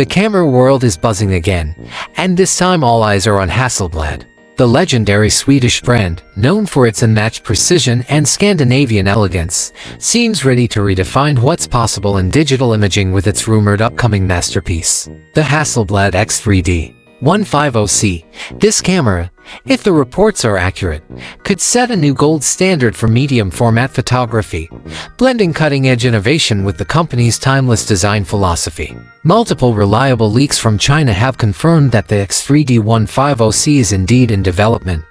The camera world is buzzing again, and this time all eyes are on Hasselblad. The legendary Swedish brand, known for its unmatched precision and Scandinavian elegance, seems ready to redefine what's possible in digital imaging with its rumored upcoming masterpiece, the Hasselblad X3D 150C. This camera, if the reports are accurate, could set a new gold standard for medium-format photography, blending cutting-edge innovation with the company's timeless design philosophy. Multiple reliable leaks from China have confirmed that the X3D 150C is indeed in development,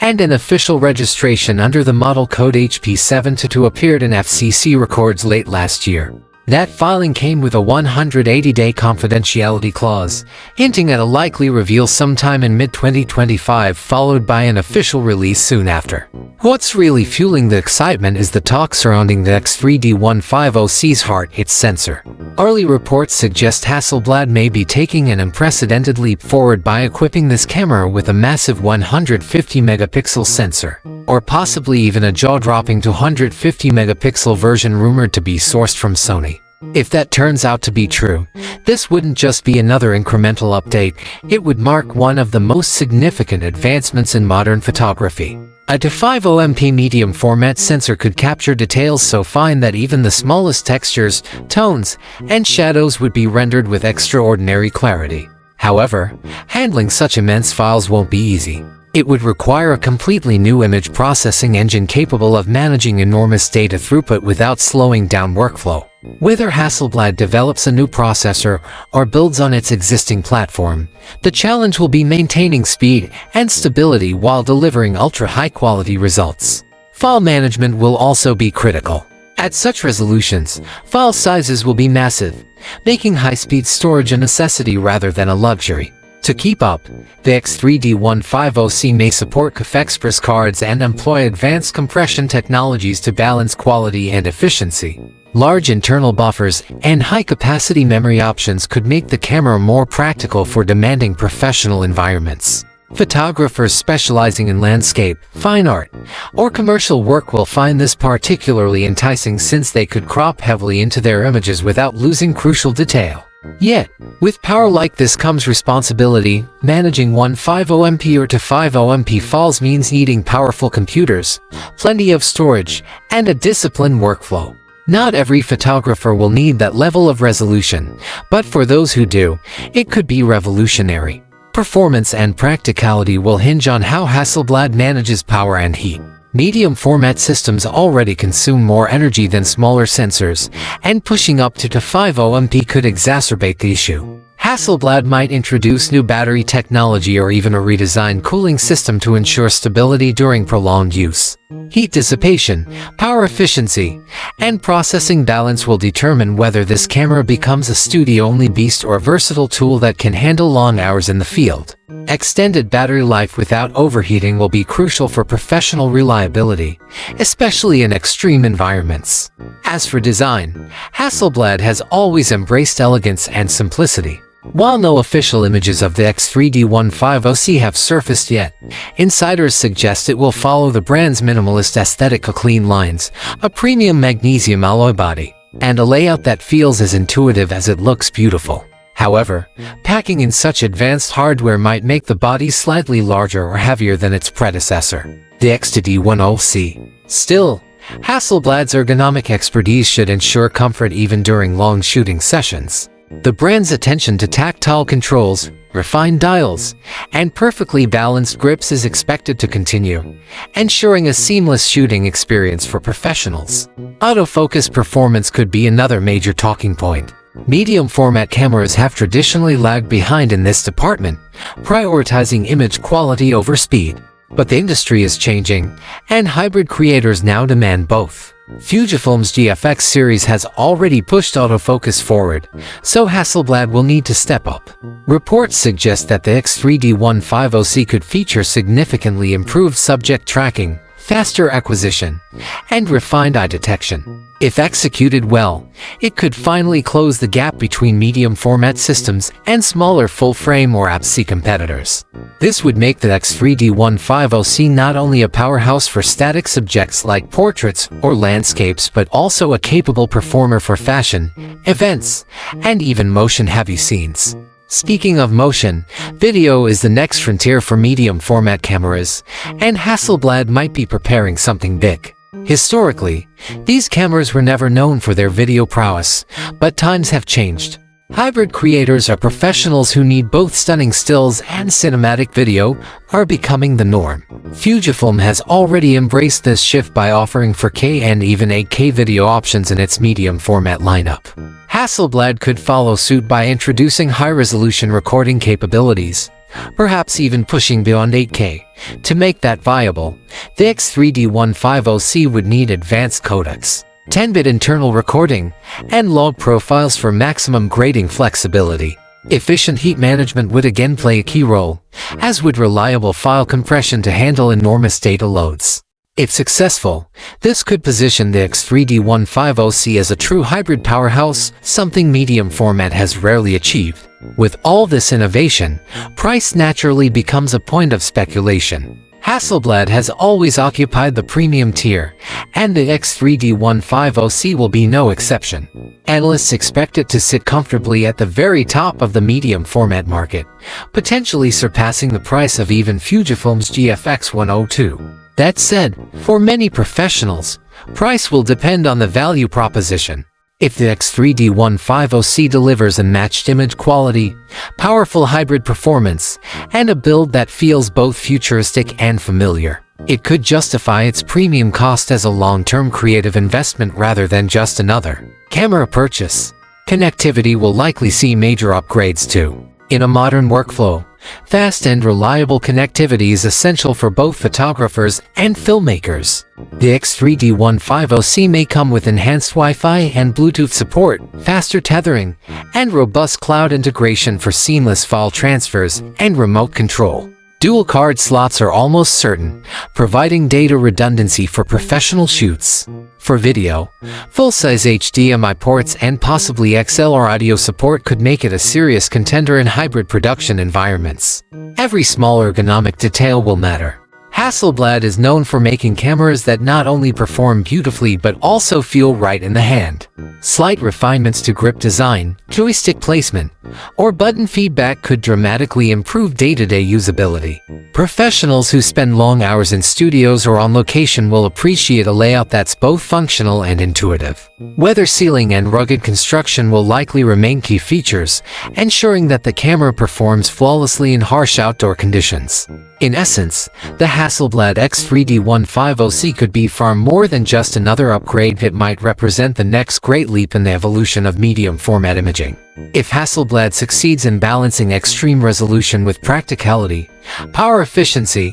and an official registration under the model code HP72 appeared in FCC records late last year. That filing came with a 180-day confidentiality clause, hinting at a likely reveal sometime in mid-2025, followed by an official release soon after. What's really fueling the excitement is the talk surrounding the X3D 150C's heart-hit sensor. Early reports suggest Hasselblad may be taking an unprecedented leap forward by equipping this camera with a massive 150-megapixel sensor, or possibly even a jaw-dropping 250-megapixel version rumored to be sourced from Sony. If that turns out to be true, this wouldn't just be another incremental update, it would mark one of the most significant advancements in modern photography. A 250MP medium format sensor could capture details so fine that even the smallest textures, tones, and shadows would be rendered with extraordinary clarity. However, handling such immense files won't be easy. It would require a completely new image processing engine capable of managing enormous data throughput without slowing down workflow. Whether Hasselblad develops a new processor or builds on its existing platform, the challenge will be maintaining speed and stability while delivering ultra-high-quality results. File management will also be critical. At such resolutions, file sizes will be massive, making high-speed storage a necessity rather than a luxury. To keep up, the X3D 150C may support CAF cards and employ advanced compression technologies to balance quality and efficiency. Large internal buffers and high-capacity memory options could make the camera more practical for demanding professional environments. Photographers specializing in landscape, fine art, or commercial work will find this particularly enticing since they could crop heavily into their images without losing crucial detail. Yet, with power like this comes responsibility. Managing 150MP or 250MP files means needing powerful computers, plenty of storage, and a disciplined workflow. Not every photographer will need that level of resolution, but for those who do, it could be revolutionary. Performance and practicality will hinge on how Hasselblad manages power and heat. Medium-format systems already consume more energy than smaller sensors, and pushing up to 250MP could exacerbate the issue. Hasselblad might introduce new battery technology or even a redesigned cooling system to ensure stability during prolonged use. Heat dissipation, power efficiency, and processing balance will determine whether this camera becomes a studio-only beast or a versatile tool that can handle long hours in the field. Extended battery life without overheating will be crucial for professional reliability, especially in extreme environments. As for design, Hasselblad has always embraced elegance and simplicity. While no official images of the X3D 150C have surfaced yet, insiders suggest it will follow the brand's minimalist aesthetic: clean lines, a premium magnesium alloy body, and a layout that feels as intuitive as it looks beautiful. However, packing in such advanced hardware might make the body slightly larger or heavier than its predecessor, the X3D 150C. Still, Hasselblad's ergonomic expertise should ensure comfort even during long shooting sessions. The brand's attention to tactile controls, refined dials, and perfectly balanced grips is expected to continue, ensuring a seamless shooting experience for professionals. Autofocus performance could be another major talking point. Medium-format cameras have traditionally lagged behind in this department, prioritizing image quality over speed. But the industry is changing, and hybrid creators now demand both. Fujifilm's GFX series has already pushed autofocus forward, so Hasselblad will need to step up. Reports suggest that the X3D 150C could feature significantly improved subject tracking, faster acquisition, and refined eye detection. If executed well, it could finally close the gap between medium format systems and smaller full-frame or APS-C competitors. This would make the X3D 150C not only a powerhouse for static subjects like portraits or landscapes but also a capable performer for fashion, events, and even motion-heavy scenes. Speaking of motion, video is the next frontier for medium format cameras, and Hasselblad might be preparing something big. Historically, these cameras were never known for their video prowess, but times have changed. Hybrid creators or professionals who need both stunning stills and cinematic video are becoming the norm. Fujifilm has already embraced this shift by offering 4K and even 8K video options in its medium format lineup. Hasselblad could follow suit by introducing high-resolution recording capabilities, perhaps even pushing beyond 8K. To make that viable, the X3D 150C would need advanced codecs, 10-bit internal recording, and log profiles for maximum grading flexibility. Efficient heat management would again play a key role, as would reliable file compression to handle enormous data loads. If successful, this could position the X3D 150C as a true hybrid powerhouse, something medium format has rarely achieved. With all this innovation, price naturally becomes a point of speculation. Hasselblad has always occupied the premium tier, and the X3D 150C will be no exception. Analysts expect it to sit comfortably at the very top of the medium format market, potentially surpassing the price of even Fujifilm's GFX 102. That said, for many professionals, price will depend on the value proposition. If the X3D 150C delivers unmatched image quality, powerful hybrid performance, and a build that feels both futuristic and familiar, it could justify its premium cost as a long-term creative investment rather than just another camera purchase. Connectivity will likely see major upgrades too. In a modern workflow, fast and reliable connectivity is essential for both photographers and filmmakers. The X3D 150C may come with enhanced Wi-Fi and Bluetooth support, faster tethering, and robust cloud integration for seamless file transfers and remote control. Dual card slots are almost certain, providing data redundancy for professional shoots. For video, full-size HDMI ports and possibly XLR audio support could make it a serious contender in hybrid production environments. Every small ergonomic detail will matter. Hasselblad is known for making cameras that not only perform beautifully but also feel right in the hand. Slight refinements to grip design, joystick placement, or button feedback could dramatically improve day-to-day usability. Professionals who spend long hours in studios or on location will appreciate a layout that's both functional and intuitive. Weather sealing and rugged construction will likely remain key features, ensuring that the camera performs flawlessly in harsh outdoor conditions. In essence, the Hasselblad X3D 150C could be far more than just another upgrade. It might represent the next great leap in the evolution of medium format imaging. If Hasselblad succeeds in balancing extreme resolution with practicality, power efficiency,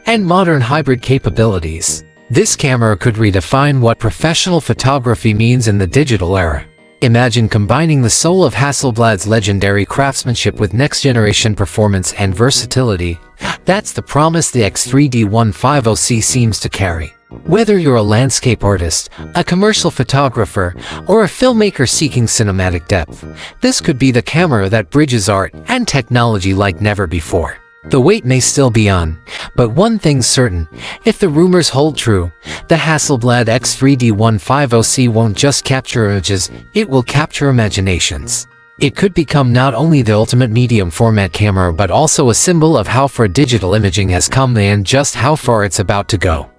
and modern hybrid capabilities, this camera could redefine what professional photography means in the digital era. Imagine combining the soul of Hasselblad's legendary craftsmanship with next-generation performance and versatility. That's the promise the X3D 150C seems to carry. Whether you're a landscape artist, a commercial photographer, or a filmmaker seeking cinematic depth, this could be the camera that bridges art and technology like never before. The wait may still be on, but one thing's certain: if the rumors hold true, the Hasselblad X3D 150C won't just capture images, it will capture imaginations. It could become not only the ultimate medium format camera but also a symbol of how far digital imaging has come and just how far it's about to go.